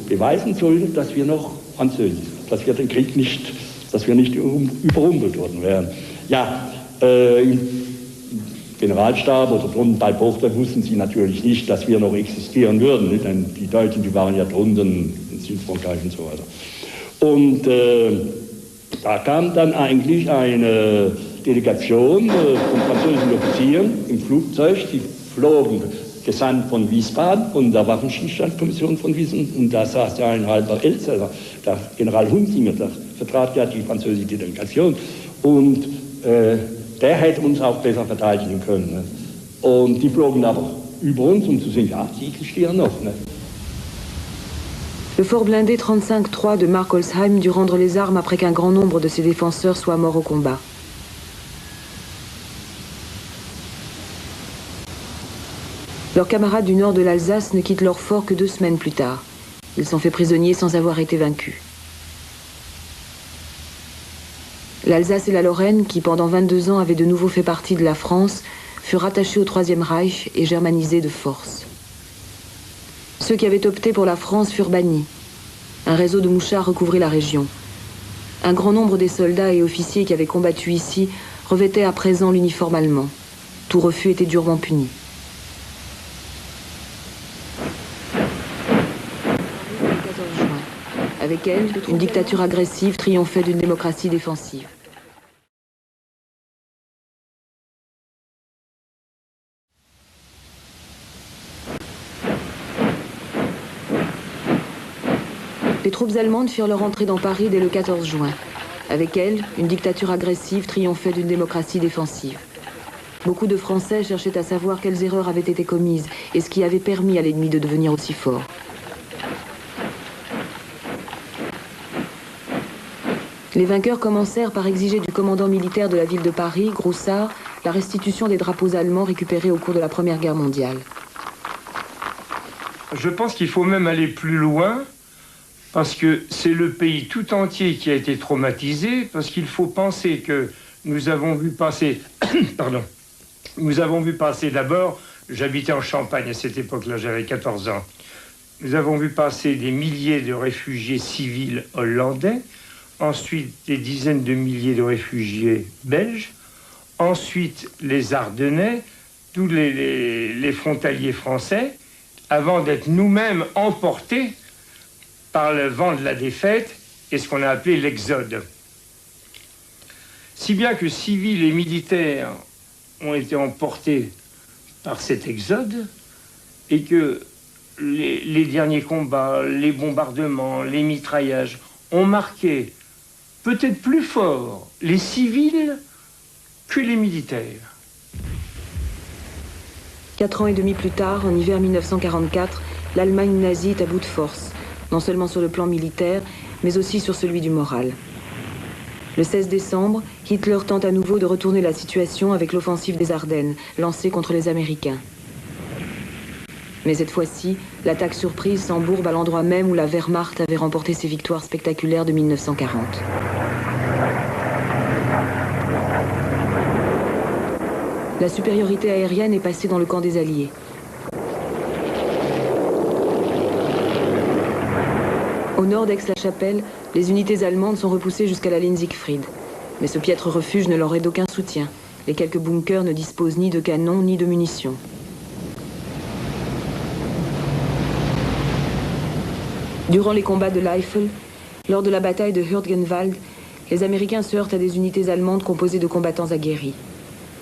Speaker 16: beweisen sollte, dass wir noch französisch sind, dass wir den Krieg nicht, dass wir nicht überrumpelt worden wären. Ja, Generalstab oder drunten bei Pochter wussten sie natürlich nicht, dass wir noch existieren würden. Nicht? Denn die Deutschen, die waren ja drunten in Südfrankreich und so weiter. Und da kam dann eigentlich eine Delegation von französischen Offizieren im Flugzeug. Die flogen gesandt von Wiesbaden, von der Waffenstillstandskommission von Wiesbaden. Und da saß ja ein halber Elsässer, der General Hunzinger, der vertrat ja die französische Delegation. Und der hätte uns auch besser verteidigen können. Ne? Und die flogen aber über uns, um zu sehen, ja, sie existieren noch. Ne?
Speaker 1: Le fort blindé 35-3 de Markolsheim dut rendre les armes après qu'un grand nombre de ses défenseurs soient morts au combat. Leurs camarades du nord de l'Alsace ne quittent leur fort que 2 semaines plus tard. Ils sont faits prisonniers sans avoir été vaincus. L'Alsace et la Lorraine, qui pendant 22 ans avaient de nouveau fait partie de la France, furent rattachés au Troisième Reich et germanisés de force. Ceux qui avaient opté pour la France furent bannis. Un réseau de mouchards recouvrait la région. Un grand nombre des soldats et officiers qui avaient combattu ici revêtaient à présent l'uniforme allemand. Tout refus était durement puni. Avec elle, une dictature agressive triomphait d'une démocratie défensive. Les troupes allemandes firent leur entrée dans Paris dès le 14 juin. Avec elles, une dictature agressive triomphait d'une démocratie défensive. Beaucoup de Français cherchaient à savoir quelles erreurs avaient été commises et ce qui avait permis à l'ennemi de devenir aussi fort. Les vainqueurs commencèrent par exiger du commandant militaire de la ville de Paris, Groussard, la restitution des drapeaux allemands récupérés au cours de la Première Guerre mondiale.
Speaker 6: Je pense qu'il faut même aller plus loin, parce que c'est le pays tout entier qui a été traumatisé, parce qu'il faut penser que nous avons vu passer... Pardon. Nous avons vu passer d'abord, j'habitais en Champagne à cette époque-là, j'avais 14 ans. Nous avons vu passer des milliers de réfugiés civils hollandais, ensuite des dizaines de milliers de réfugiés belges, ensuite les Ardennais, tous les frontaliers français, avant d'être nous-mêmes emportés par le vent de la défaite et ce qu'on a appelé l'exode. Si bien que civils et militaires ont été emportés par cet exode et que les derniers combats, les bombardements, les mitraillages ont marqué peut-être plus fort les civils que les militaires.
Speaker 1: 4 ans et demi plus tard, en hiver 1944, l'Allemagne nazie est à bout de force, non seulement sur le plan militaire, mais aussi sur celui du moral. Le 16 décembre, Hitler tente à nouveau de retourner la situation avec l'offensive des Ardennes, lancée contre les Américains. Mais cette fois-ci, l'attaque surprise s'embourbe à l'endroit même où la Wehrmacht avait remporté ses victoires spectaculaires de 1940. La supériorité aérienne est passée dans le camp des Alliés. Au nord d'Aix-la-Chapelle, les unités allemandes sont repoussées jusqu'à la ligne Siegfried. Mais ce piètre refuge ne leur est d'aucun soutien. Les quelques bunkers ne disposent ni de canons ni de munitions. Durant les combats de l'Eifel, lors de la bataille de Hürtgenwald, les Américains se heurtent à des unités allemandes composées de combattants aguerris.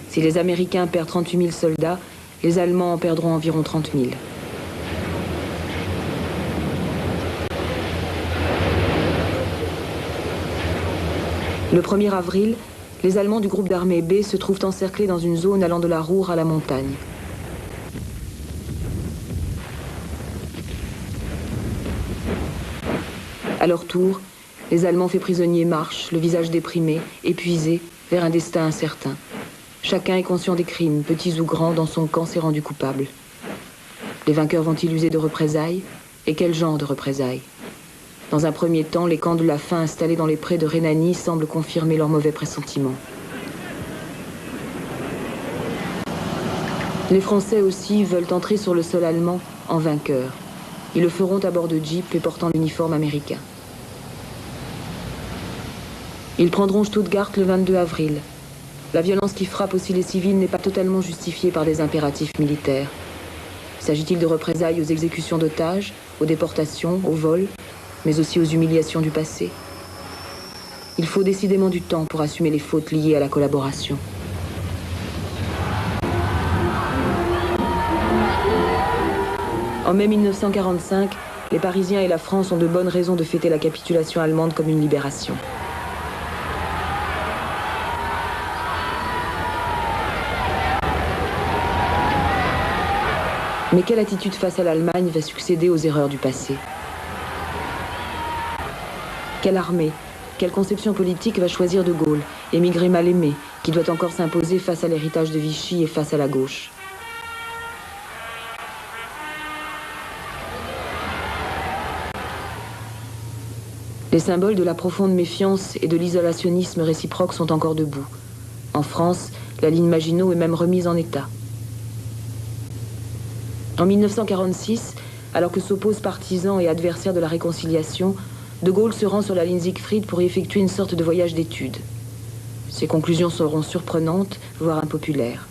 Speaker 1: Si les Américains perdent 38 000 soldats, les Allemands en perdront environ 30 000. Le 1er avril, les Allemands du groupe d'armée B se trouvent encerclés dans une zone allant de la Ruhr à la montagne. À leur tour, les Allemands faits prisonniers marchent, le visage déprimé, épuisé, vers un destin incertain. Chacun est conscient des crimes, petits ou grands, dans son camp s'est rendu coupable. Les vainqueurs vont-ils user de représailles? Et quel genre de représailles? Dans un premier temps, les camps de la faim installés dans les prés de Rhénanie semblent confirmer leurs mauvais pressentiments. Les Français aussi veulent entrer sur le sol allemand en vainqueurs. Ils le feront à bord de jeeps et portant l'uniforme américain. Ils prendront Stuttgart le 22 avril. La violence qui frappe aussi les civils n'est pas totalement justifiée par des impératifs militaires. S'agit-il de représailles aux exécutions d'otages, aux déportations, aux vols, mais aussi aux humiliations du passé? Il faut décidément du temps pour assumer les fautes liées à la collaboration. En mai 1945, les Parisiens et la France ont de bonnes raisons de fêter la capitulation allemande comme une libération. Mais quelle attitude face à l'Allemagne va succéder aux erreurs du passé? Quelle armée, quelle conception politique va choisir de Gaulle, émigré mal aimé, qui doit encore s'imposer face à l'héritage de Vichy et face à la gauche? Les symboles de la profonde méfiance et de l'isolationnisme réciproque sont encore debout. En France, la ligne Maginot est même remise en état. En 1946, alors que s'opposent partisans et adversaires de la réconciliation, De Gaulle se rend sur la ligne Siegfried pour y effectuer une sorte de voyage d'études. Ses conclusions seront surprenantes, voire impopulaires.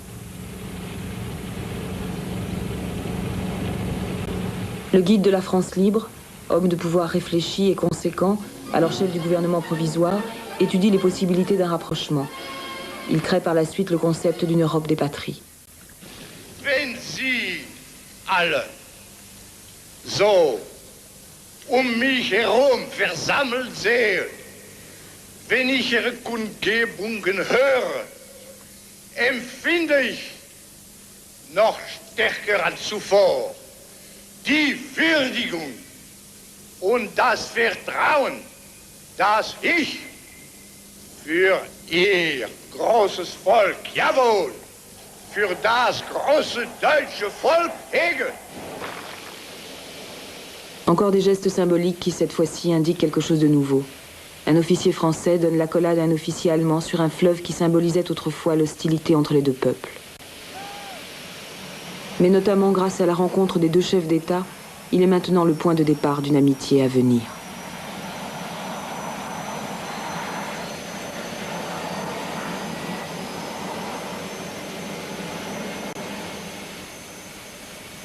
Speaker 1: Le guide de la France libre, homme de pouvoir réfléchi et conséquent, alors chef du gouvernement provisoire, étudie les possibilités d'un rapprochement. Il crée par la suite le concept d'une Europe des patries.
Speaker 10: Wenn Sie alle so mich herum versammelt sehe, wenn ich ihre Kundgebungen höre, empfinde ich noch stärker als zuvor die Würdigung und das Vertrauen, das ich für ihr großes Volk, jawohl, für das große deutsche Volk hege.
Speaker 1: Encore des gestes symboliques qui, cette fois-ci, indiquent quelque chose de nouveau. Un officier français donne l'accolade à un officier allemand sur un fleuve qui symbolisait autrefois l'hostilité entre les deux peuples. Mais notamment grâce à la rencontre des deux chefs d'État, il est maintenant le point de départ d'une amitié à venir.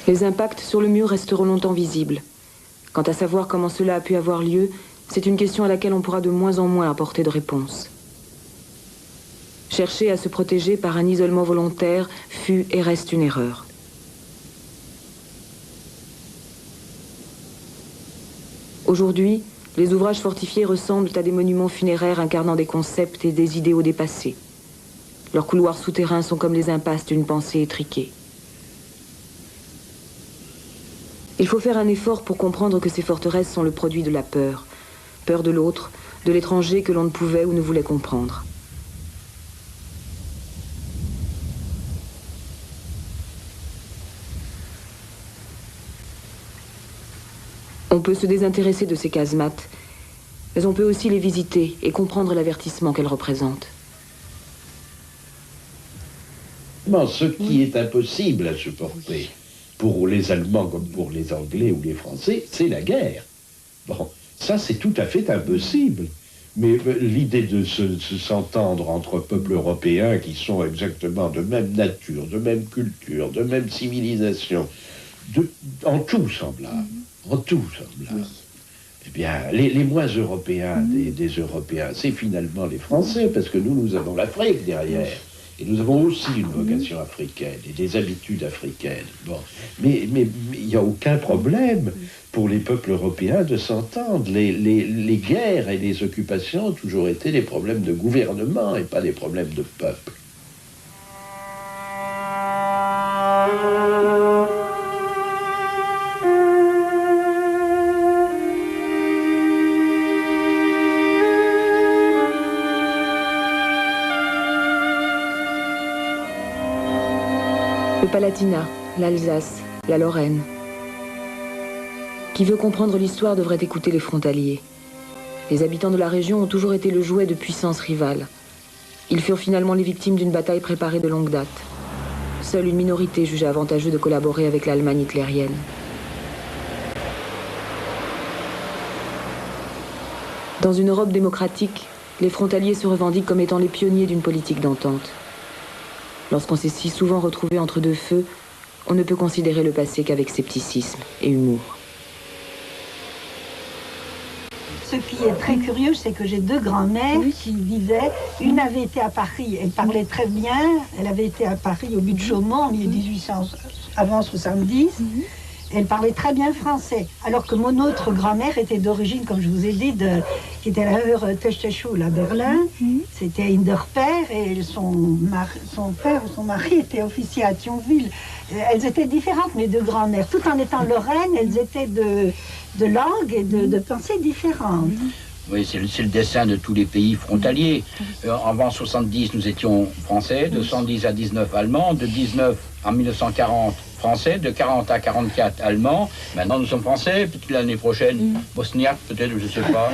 Speaker 1: Les impacts sur le mur resteront longtemps visibles. Quant à savoir comment cela a pu avoir lieu, c'est une question à laquelle on pourra de moins en moins apporter de réponse. Chercher à se protéger par un isolement volontaire fut et reste une erreur. Aujourd'hui, les ouvrages fortifiés ressemblent à des monuments funéraires incarnant des concepts et des idéaux dépassés. Leurs couloirs souterrains sont comme les impasses d'une pensée étriquée. Il faut faire un effort pour comprendre que ces forteresses sont le produit de la peur. Peur de l'autre, de l'étranger que l'on ne pouvait ou ne voulait comprendre. On peut se désintéresser de ces casemates, mais on peut aussi les visiter et comprendre l'avertissement qu'elles représentent.
Speaker 7: Ce qui est impossible à supporter pour les Allemands comme pour les Anglais ou les Français, c'est la guerre. Bon, ça c'est tout à fait impossible. Mais l'idée de s'entendre entre peuples européens qui sont exactement de même nature, de même culture, de même civilisation, en tout semblable, eh bien, les moins européens des Européens, c'est finalement les Français, parce que nous avons l'Afrique derrière. Et nous avons aussi une vocation africaine et des habitudes africaines. Bon. Mais il n'y a aucun problème pour les peuples européens de s'entendre. Les guerres et les occupations ont toujours été des problèmes de gouvernement et pas des problèmes de peuple.
Speaker 1: Le Palatinat, l'Alsace, la Lorraine. Qui veut comprendre l'histoire devrait écouter les frontaliers. Les habitants de la région ont toujours été le jouet de puissances rivales. Ils furent finalement les victimes d'une bataille préparée de longue date. Seule une minorité jugea avantageux de collaborer avec l'Allemagne hitlérienne. Dans une Europe démocratique, les frontaliers se revendiquent comme étant les pionniers d'une politique d'entente. Lorsqu'on s'est si souvent retrouvé entre deux feux, on ne peut considérer le passé qu'avec scepticisme et humour.
Speaker 18: Ce qui est très curieux, c'est que j'ai deux grands-mères qui vivaient. Une avait été à Paris, elle parlait très bien. Elle avait été à Paris au but de Chaumont en 1800, avant 70. Elle parlait très bien français. Alors que mon autre grand-mère était d'origine, comme je vous ai dit, qui était la Techteschool à Berlin. C'était Inderper et son père ou son mari était officier à Thionville. Elles étaient différentes, mes deux grands-mères. Tout en étant lorraines, elles étaient de langue et de pensée différentes.
Speaker 8: Oui, c'est le dessin de tous les pays frontaliers. Avant 70, nous étions français, de 110 à 19 allemands, de 19 en 1940 français, de 40 à 44 allemands. Maintenant, nous sommes français, peut-être l'année prochaine, bosniaques, peut-être, je ne sais pas.